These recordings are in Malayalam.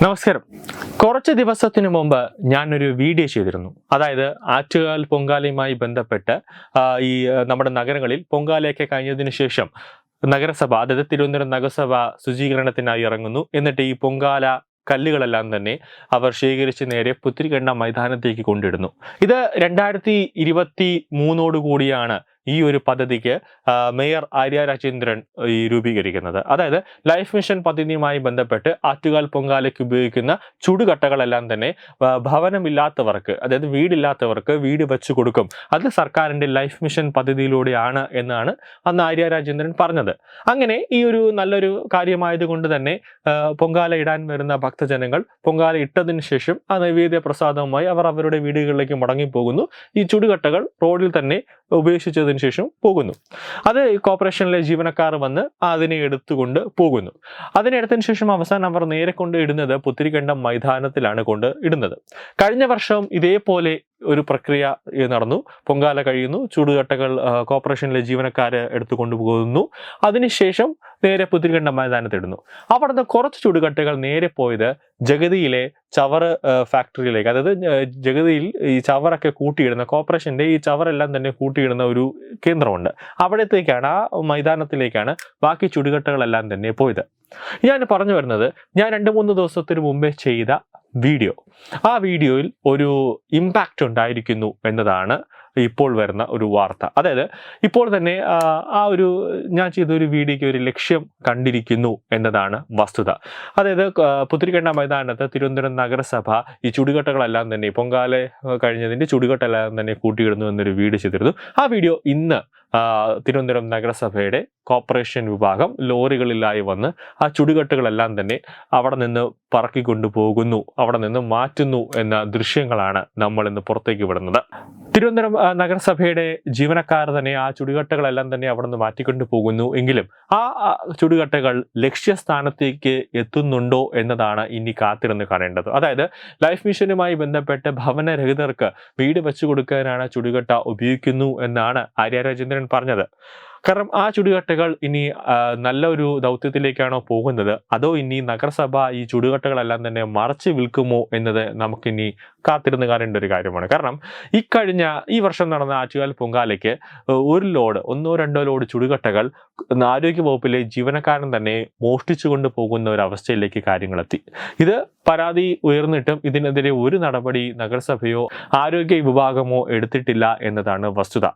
നമസ്കാരം. കുറച്ച് ദിവസത്തിന് മുമ്പ് ഞാനൊരു വീഡിയോ ചെയ്തിരുന്നു. അതായത് ആറ്റുകാൽ പൊങ്കാലയുമായി ബന്ധപ്പെട്ട് നമ്മുടെ നഗരങ്ങളിൽ പൊങ്കാലയൊക്കെ കഴിഞ്ഞതിന് ശേഷം നഗരസഭ, അതായത് തിരുവനന്തപുരം നഗരസഭ ശുചീകരണത്തിനായി ഇറങ്ങുന്നു. എന്നിട്ട് ഈ പൊങ്കാല കല്ലുകളെല്ലാം തന്നെ അവർ ശേഖരിച്ച് നേരെ പുത്തിരിക്കണ്ട മൈതാനത്തേക്ക് കൊണ്ടിടുന്നു. ഇത് 2023 കൂടിയാണ് ഈ ഒരു പദ്ധതിക്ക് മേയർ ആര്യ രാജേന്ദ്രൻ രൂപീകരിക്കുന്നത്. അതായത് ലൈഫ് മിഷൻ പദ്ധതിയുമായി ബന്ധപ്പെട്ട് ആറ്റുകാൽ പൊങ്കാലയ്ക്ക് ഉപയോഗിക്കുന്ന ചുടുകട്ടകളെല്ലാം തന്നെ ഭവനമില്ലാത്തവർക്ക്, അതായത് വീടില്ലാത്തവർക്ക് വീട് വെച്ചു കൊടുക്കും. അത് സർക്കാരിന്റെ ലൈഫ് മിഷൻ പദ്ധതിയിലൂടെയാണ് എന്നാണ് അന്ന് ആര്യ രാജേന്ദ്രൻ പറഞ്ഞത്. അങ്ങനെ ഈ ഒരു നല്ലൊരു കാര്യമായതുകൊണ്ട് തന്നെ പൊങ്കാല ഇടാൻ വരുന്ന ഭക്തജനങ്ങൾ പൊങ്കാല ഇട്ടതിന് ശേഷം ആ നൈവേദ്യ പ്രസാദവുമായി അവർ അവരുടെ വീടുകളിലേക്ക് മടങ്ങിപ്പോകുന്നു. ഈ ചുടുകട്ടകൾ റോഡിൽ തന്നെ ഉപേക്ഷിച്ചതിന് ശേഷം പോകുന്നു. അത് കോർപ്പറേഷനിലെ ജീവനക്കാർ വന്ന് അതിനെ എടുത്തുകൊണ്ട് പോകുന്നു. അതിനെടുത്തതിന് ശേഷം അവസാനം അവർ നേരെ കൊണ്ട് ഇടുന്നത് പുത്തിരിക്കണ്ടം മൈതാനത്തിലാണ് കൊണ്ട് ഇടുന്നത്. കഴിഞ്ഞ വർഷം ഇതേപോലെ ഒരു പ്രക്രിയ നടന്നു. പൊങ്കാല കഴിയുന്നു, ചുടുകട്ടകൾ കോർപ്പറേഷനിലെ ജീവനക്കാര് എടുത്തു കൊണ്ടുപോകുന്നു. അതിനുശേഷം നേരെ പുത്തിരിക്കണ്ടം മൈതാനത്തിടുന്നു. അവിടുന്ന് കുറച്ച് ചുടുകട്ടകൾ നേരെ പോയത് ജഗതിയിലെ ചവറ് ഫാക്ടറിയിലേക്ക്, അതായത് ജഗതിയിൽ ഈ ചവറൊക്കെ കൂട്ടിയിടുന്ന, കോർപ്പറേഷന്റെ ഈ ചവറെല്ലാം തന്നെ കൂട്ടിയിടുന്ന ഒരു കേന്ദ്രമുണ്ട്. അവിടത്തേക്കാണ്, ആ മൈതാനത്തിലേക്കാണ് ബാക്കി ചുടുകട്ടകളെല്ലാം തന്നെ പോയത്. ഞാൻ പറഞ്ഞു വരുന്നത്, ഞാൻ 2-3 ദിവസത്തിന് മുമ്പേ ചെയ്ത വീഡിയോ, ആ വീഡിയോയിൽ ഒരു ഇമ്പാക്റ്റ് ഉണ്ടായിരിക്കുന്നു എന്നതാണ് ഇപ്പോൾ വരുന്ന ഒരു വാർത്ത. അതായത് ഇപ്പോൾ തന്നെ ഞാൻ ചെയ്ത ഒരു വീഡിയോയ്ക്ക് ഒരു ലക്ഷ്യം കണ്ടിരിക്കുന്നു എന്നതാണ് വസ്തുത. അതായത് പുത്തിരിക്കണ്ട മൈതാനത്ത് തിരുവനന്തപുരം നഗരസഭ ഈ ചുടുകട്ടകളെല്ലാം തന്നെ, പൊങ്കാല കഴിഞ്ഞതിന്റെ ചുടുകട്ടെല്ലാം തന്നെ കൂട്ടിയിടുന്നു എന്നൊരു വീഡിയോ ചെയ്തിരുന്നു. ആ വീഡിയോ ഇന്ന് തിരുവനന്തപുരം നഗരസഭയുടെ കോർപ്പറേഷൻ വിഭാഗം ലോറികളിലായി വന്ന് ആ ചുടുകട്ടുകളെല്ലാം തന്നെ അവിടെ നിന്ന് പറക്കിക്കൊണ്ടു പോകുന്നു, അവിടെ നിന്ന് മാറ്റുന്നു എന്ന ദൃശ്യങ്ങളാണ് നമ്മൾ ഇന്ന് പുറത്തേക്ക് വിടുന്നത്. തിരുവനന്തപുരം നഗരസഭയുടെ ജീവനക്കാർ തന്നെ ആ ചുടുകട്ടകളെല്ലാം തന്നെ അവിടെ നിന്ന് മാറ്റിക്കൊണ്ടു പോകുന്നു. എങ്കിലും ആ ചുടുകട്ടകൾ ലക്ഷ്യസ്ഥാനത്തേക്ക് എത്തുന്നുണ്ടോ എന്നതാണ് ഇനി കാത്തിരുന്ന് കാണേണ്ടത്. അതായത് ലൈഫ് മിഷനുമായി ബന്ധപ്പെട്ട് ഭവനരഹിതർക്ക് വീട് വെച്ചു കൊടുക്കാനാണ് ചുടുകട്ട ഉപയോഗിക്കുന്നു എന്നാണ് ആര്യ രാജേന്ദ്രൻ പറഞ്ഞത്. കാരണം ആ ചുടുകട്ടകൾ ഇനി നല്ലൊരു ദൗത്യത്തിലേക്കാണോ പോകുന്നത്, അതോ ഇനി നഗരസഭ ഈ ചുടുകട്ടകളെല്ലാം തന്നെ മറച്ചു വിൽക്കുമോ എന്നത് നമുക്കിനി കാത്തിരുന്ന് കാണേണ്ട ഒരു കാര്യമാണ്. കാരണം ഈ വർഷം നടന്ന ആറ്റുകാൽ പൊങ്കാലയ്ക്ക് ഒരു ലോഡ്, 1-2 ലോഡ് ചുടുകട്ടകൾ ആരോഗ്യ വകുപ്പിലെ ജീവനക്കാരൻ തന്നെ മോഷ്ടിച്ചു കൊണ്ട് പോകുന്ന ഒരു അവസ്ഥയിലേക്ക് കാര്യങ്ങളെത്തി. ഇത് പരാതി ഉയർന്നിട്ടും ഇതിനെതിരെ ഒരു നടപടി നഗരസഭയോ ആരോഗ്യ വിഭാഗമോ എടുത്തിട്ടില്ല എന്നതാണ് വസ്തുത.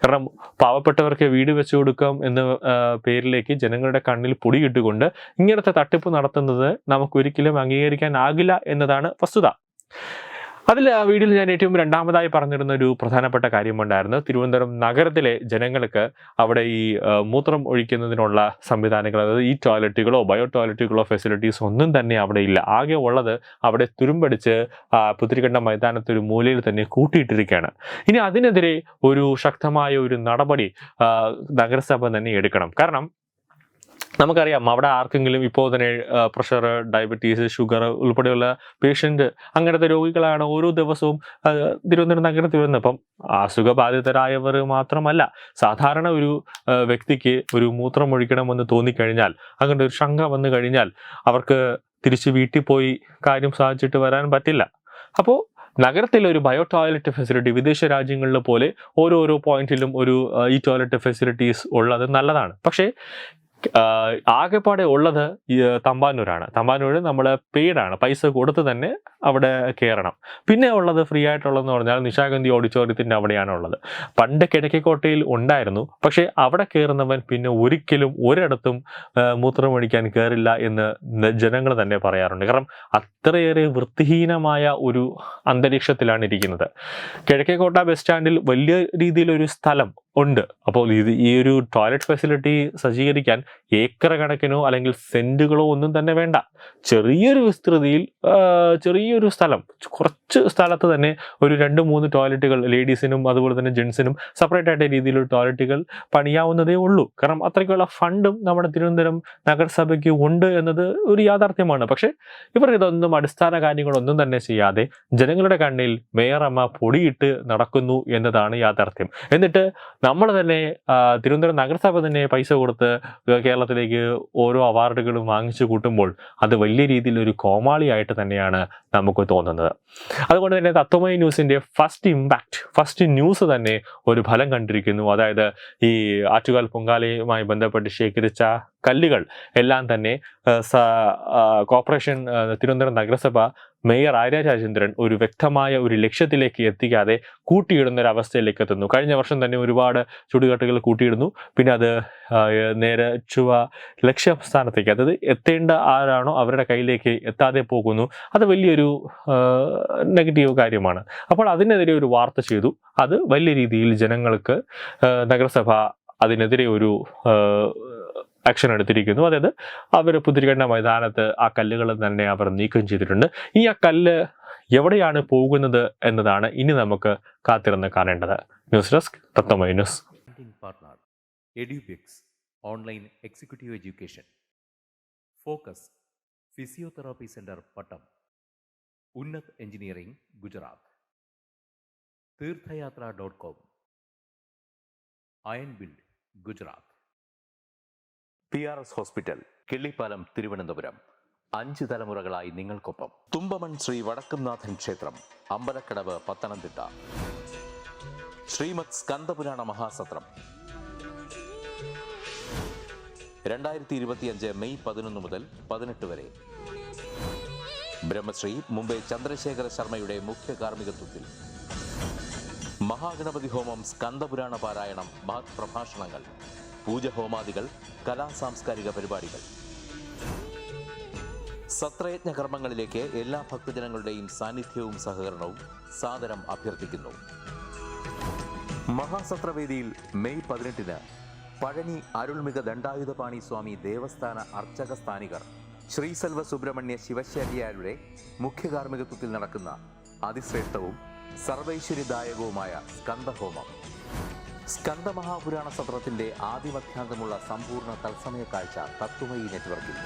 കാരണം പാവപ്പെട്ടവർക്ക് വീട് വെച്ചു കൊടുക്കാം എന്ന പേരിലേക്ക് ജനങ്ങളുടെ കണ്ണിൽ പൊടിയിട്ടുകൊണ്ട് ഇങ്ങനത്തെ തട്ടിപ്പ് നടത്തുന്നത് നമുക്കൊരിക്കലും അംഗീകരിക്കാനാകില്ല എന്നതാണ് വസ്തുത. അതിൽ ആ വീഡിയോയിൽ ഞാൻ ഏറ്റവും രണ്ടാമതായി പറഞ്ഞിരുന്ന ഒരു പ്രധാനപ്പെട്ട കാര്യമുണ്ടായിരുന്നു. തിരുവനന്തപുരം നഗരത്തിലെ ജനങ്ങൾക്ക് അവിടെ ഈ മൂത്രം ഒഴിക്കുന്നതിനുള്ള സംവിധാനങ്ങൾ, അതായത് ഈ ടോയ്ലറ്റുകളോ ബയോ ടോയ്ലറ്റുകളോ ഫെസിലിറ്റീസ് ഒന്നും തന്നെ അവിടെ ഇല്ല. ആകെ ഉള്ളത് അവിടെ തുരുമ്പടിച്ച് പുത്തിരിക്കണ്ട മൈതാനത്ത് ഒരു മൂലയിൽ തന്നെ കൂട്ടിയിട്ടിരിക്കുകയാണ്. ഇനി അതിനെതിരെ ഒരു ശക്തമായ ഒരു നടപടി നഗരസഭ തന്നെ എടുക്കണം. കാരണം നമുക്കറിയാം, അവിടെ ആർക്കെങ്കിലും ഇപ്പോൾ തന്നെ പ്രഷർ, ഡയബറ്റീസ്, ഷുഗർ ഉൾപ്പെടെയുള്ള പേഷ്യൻ്റ്, അങ്ങനത്തെ രോഗികളാണ് ഓരോ ദിവസവും തിരുവനന്തപുരം നഗരത്തിൽ വരുന്നത്. അപ്പം അസുഖബാധിതരായവർ മാത്രമല്ല, സാധാരണ ഒരു വ്യക്തിക്ക് ഒരു മൂത്രം ഒഴിക്കണമെന്ന് തോന്നിക്കഴിഞ്ഞാൽ, അങ്ങനെ ഒരു ശങ്ക വന്നു കഴിഞ്ഞാൽ അവർക്ക് തിരിച്ച് വീട്ടിൽ പോയി കാര്യം സാധിച്ചിട്ട് വരാൻ പറ്റില്ല. അപ്പോൾ നഗരത്തിലെ ഒരു ബയോ ടോയ്ലറ്റ് ഫെസിലിറ്റി, വിദേശ രാജ്യങ്ങളിലെ പോലെ ഓരോരോ പോയിന്റിലും ഒരു ഈ ടോയ്ലറ്റ് ഫെസിലിറ്റീസ് ഉള്ളത് നല്ലതാണ്. പക്ഷേ ആകെപ്പാടെ ഉള്ളത് തമ്പാനൂരാണ്. തമ്പാനൂർ നമ്മൾ പെയ്ഡാണ്, പൈസ കൊടുത്ത് തന്നെ അവിടെ കയറണം. പിന്നെ ഉള്ളത് ഫ്രീ ആയിട്ടുള്ളതെന്ന് പറഞ്ഞാൽ നിശാഗന്ധി ഓഡിറ്റോറിയത്തിൻ്റെ അവിടെയാണ് ഉള്ളത്. പണ്ട് കിഴക്കേക്കോട്ടയിൽ ഉണ്ടായിരുന്നു, പക്ഷേ അവിടെ കയറുന്നവൻ പിന്നെ ഒരിക്കലും ഒരിടത്തും മൂത്രമൊഴിക്കാൻ കയറില്ല എന്ന് ജനങ്ങൾ തന്നെ പറയാറുണ്ട്. കാരണം അത്രയേറെ വൃത്തിഹീനമായ ഒരു അന്തരീക്ഷത്തിലാണ് ഇരിക്കുന്നത്. കിഴക്കേക്കോട്ട ബസ് സ്റ്റാൻഡിൽ വലിയ രീതിയിലൊരു സ്ഥലം ഉണ്ട്. അപ്പോൾ ഈ ഒരു ടോയ്ലറ്റ് ഫെസിലിറ്റി സജ്ജീകരിക്കാൻ ഏക്കർ കണക്കിനോ അല്ലെങ്കിൽ സെന്റുകളോ ഒന്നും തന്നെ വേണ്ട. ചെറിയൊരു വിസ്തൃതിയിൽ ചെറിയ ചെറിയൊരു സ്ഥലം, കുറച്ച് സ്ഥലത്ത് തന്നെ ഒരു 2-3 ടോയ്ലറ്റുകൾ ലേഡീസിനും അതുപോലെ തന്നെ ജെൻസിനും സെപ്പറേറ്റ് ആയിട്ട് രീതിയിലുള്ള ടോയ്ലറ്റുകൾ പണിയാവുന്നതേ ഉള്ളൂ. കാരണം അത്രയ്ക്കുള്ള ഫണ്ടും നമ്മുടെ തിരുവനന്തപുരം നഗരസഭയ്ക്ക് ഉണ്ട് എന്നത് ഒരു യാഥാർത്ഥ്യമാണ്. പക്ഷേ ഇവർ ഇതൊന്നും അടിസ്ഥാന കാര്യങ്ങളൊന്നും തന്നെ ചെയ്യാതെ ജനങ്ങളുടെ കണ്ണിൽ മേയർ അമ്മ പൊടിയിട്ട് നടക്കുന്നു എന്നതാണ് യാഥാർത്ഥ്യം. എന്നിട്ട് നമ്മൾ തന്നെ തിരുവനന്തപുരം നഗരസഭ തന്നെ പൈസ കൊടുത്ത് കേരളത്തിലേക്ക് ഓരോ അവാർഡുകളും വാങ്ങിച്ചു കൂട്ടുമ്പോൾ അത് വലിയ രീതിയിൽ ഒരു കോമാളിയായിട്ട് തന്നെയാണ് നമുക്ക് തോന്നുന്നത്. അതുകൊണ്ട് തന്നെ തത്വമയി ന്യൂസിന്റെ ഫസ്റ്റ് ന്യൂസ് തന്നെ ഒരു ഫലം കണ്ടിരിക്കുന്നു. അതായത് ഈ ആറ്റുകാൽ പൊങ്കാലയുമായി ബന്ധപ്പെട്ട് ശേഖരിച്ച കല്ലുകൾ എല്ലാം തന്നെ കോർപ്പറേഷൻ തിരുവനന്തപുരം നഗരസഭ മേയർ ആര്യ രാജേന്ദ്രൻ ഒരു വ്യക്തമായ ഒരു ലക്ഷ്യത്തിലേക്ക് എത്തിക്കാതെ കൂട്ടിയിടുന്ന ഒരു അവസ്ഥയിലേക്ക് എത്തുന്നു. കഴിഞ്ഞ വർഷം തന്നെ ഒരുപാട് ചുടുകട്ടകൾ കൂട്ടിയിടുന്നു, പിന്നെ അത് നേരെ ലക്ഷ്യസ്ഥാനത്തേക്ക്, അതായത് എത്തേണ്ട ആരാണോ അവരുടെ കയ്യിലേക്ക് എത്താതെ പോകുന്നു. അത് വലിയൊരു നെഗറ്റീവ് കാര്യമാണ്. അപ്പോൾ അതിനെതിരെ ഒരു വാർത്ത ചെയ്തു. അത് വലിയ രീതിയിൽ ജനങ്ങൾക്ക് നഗരസഭ അതിനെതിരെ ഒരു ആക്ഷൻ എടുത്തിരിക്കുന്നു. അതായത് അവർ പുതിരിക്കണ്ട മൈതാനത്ത് ആ കല്ലുകൾ തന്നെ അവർ നീക്കം ചെയ്തിട്ടുണ്ട്. ഈ ആ കല്ല് എവിടെയാണ് പോകുന്നത് എന്നതാണ് ഇനി നമുക്ക് കാത്തിരുന്ന് കാണേണ്ടത്. News desk Tatwamayi news. Partner Edubix online executive education, focus physiotherapy centre Pattom, Unnat engineering Gujarat, തീർത്ഥയാത്ര.com, iron build Gujarat, PRS hospital Killipalam Thiruvananthapuram. 5 തലമുറകളായി നിങ്ങൾക്കൊപ്പം. തുമ്പമൺ ശ്രീ വടക്കുംനാഥൻ ക്ഷേത്രം, അമ്പലക്കടവ്, പത്തനംതിട്ട. ശ്രീമദ് സ്കന്ദപുരാണ മഹാസത്രം 2025 മെയ് 11 മുതൽ 18 വരെ. ബ്രഹ്മശ്രീ മുംബൈ ചന്ദ്രശേഖര ശർമ്മയുടെ മുഖ്യ കാർമ്മികത്വത്തിൽ മഹാഗണപതി ഹോമം, സ്കന്ദപുരാണ പാരായണം, മഹത് പ്രഭാഷണങ്ങൾ, പൂജഹോമാദികൾ, കലാസാംസ്കാരിക പരിപാടികൾ. സത്രയജ്ഞ കർമ്മങ്ങളിലേക്ക് എല്ലാ ഭക്തജനങ്ങളുടെയും സാന്നിധ്യവും സഹകരണവും സാദരം അഭ്യർത്ഥിക്കുന്നു. മഹാസത്രവേദിയിൽ മെയ് 18 പഴനി അരുൾമിക ദണ്ഡായുധപാണി സ്വാമി ദേവസ്ഥാന അർച്ചക സ്ഥാനികർ ശ്രീസെൽവ സുബ്രഹ്മണ്യ ശിവശാരിയാരുടെ മുഖ്യ കാർമ്മികത്വത്തിൽ നടക്കുന്ന അതിശ്രേഷ്ഠവും സർവൈശ്വര്യദായകവുമായ സ്കന്ദഹോമം. സ്കന്ദമഹാപുരാണ സത്രത്തിന്റെ ആദിമധ്യാന്തമുള്ള സമ്പൂർണ്ണ തത്സമയ കാഴ്ച തത്വമയി നെറ്റ്വർക്കിൽ.